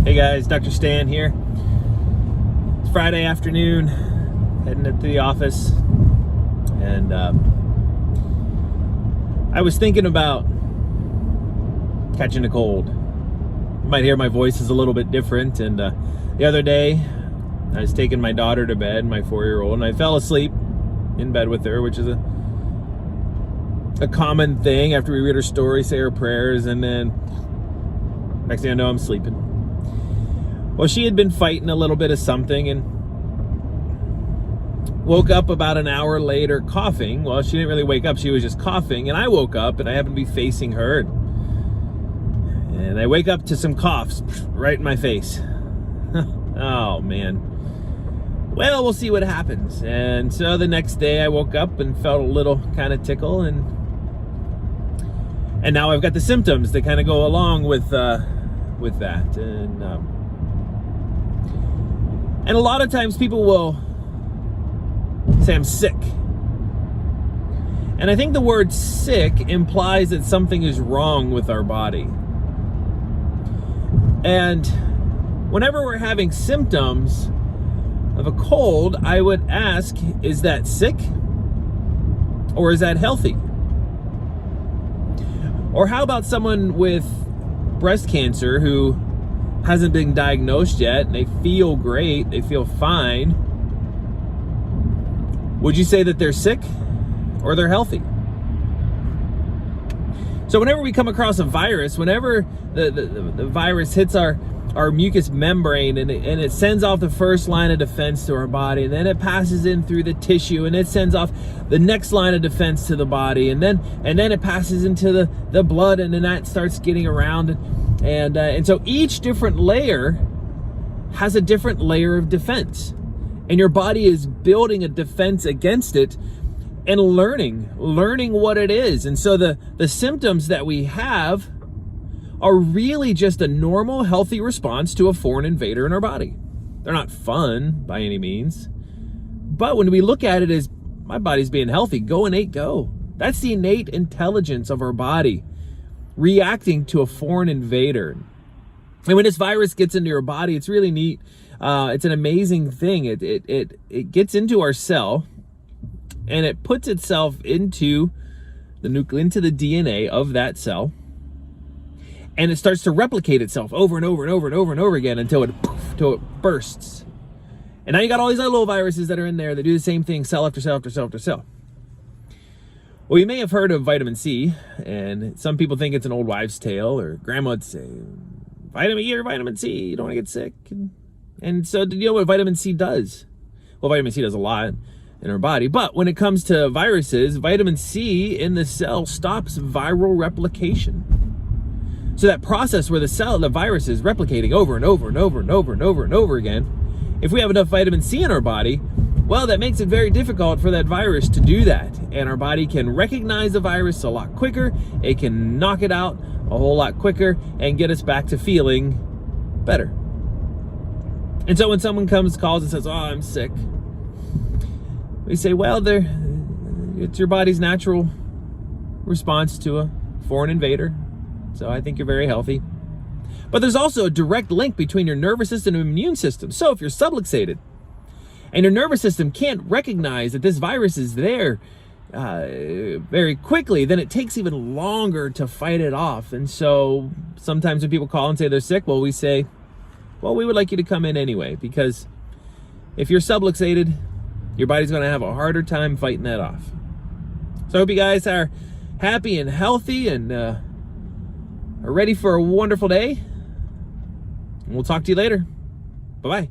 Hey guys, Dr. Stan here. It's Friday afternoon, heading to the office, and I was thinking about catching a cold. You might hear my voice is a little bit different, and the other day I was taking my daughter to bed, my 4-year-old, and I fell asleep in bed with her, which is a common thing. After we read her story, say her prayers, and then next thing I know, I'm sleeping. Well, she had been fighting a little bit of something and woke up about an hour later coughing. Well, she didn't really wake up, she was just coughing, and I woke up and I happened to be facing her, and I wake up to some coughs right in my face. Oh man. Well, we'll see what happens. And so the next day I woke up and felt a little kind of tickle, and now I've got the symptoms that kind of go along with that. And a lot of times people will say I'm sick. And I think the word sick implies that something is wrong with our body. And whenever we're having symptoms of a cold, I would ask, is that sick or is that healthy? Or how about someone with breast cancer who hasn't been diagnosed yet and they feel great, they feel fine? Would you say that they're sick or they're healthy? So whenever we come across a virus, whenever the virus hits our mucous membrane and it sends off the first line of defense to our body, and then it passes in through the tissue and it sends off the next line of defense to the body, and then it passes into the blood, and then that starts getting around, and so each different layer has a different layer of defense, and your body is building a defense against it and learning what it is. And so the symptoms that we have are really just a normal, healthy response to a foreign invader in our body. They're not fun by any means, but when we look at it as my body's being healthy, go innate, go. That's the innate intelligence of our body reacting to a foreign invader. And when this virus gets into your body, it's really neat. It's an amazing thing. It gets into our cell, and it puts itself into the DNA of that cell, and it starts to replicate itself over and over and over and over and over again until it bursts. And now you got all these other little viruses that are in there that do the same thing, cell after cell after cell after cell. Well, you may have heard of vitamin C, and some people think it's an old wives' tale, or grandma would say, vitamin E or vitamin C, you don't want to get sick. And so, do you know what vitamin C does? Well, vitamin C does a lot in our body, but when it comes to viruses, vitamin C in the cell stops viral replication. So that process where the virus is replicating over and over and over and over and over and over again, if we have enough vitamin C in our body, well, that makes it very difficult for that virus to do that. And our body can recognize the virus a lot quicker. It can knock it out a whole lot quicker and get us back to feeling better. And so when someone calls and says, oh, I'm sick, we say, well, it's your body's natural response to a foreign invader. So I think you're very healthy. But there's also a direct link between your nervous system and immune system. So if you're subluxated and your nervous system can't recognize that this virus is there very quickly, then it takes even longer to fight it off. And so sometimes when people call and say they're sick, well, we say, well, we would like you to come in anyway, because if you're subluxated, your body's going to have a harder time fighting that off. So I hope you guys are happy and healthy and are ready for a wonderful day. And we'll talk to you later. Bye-bye.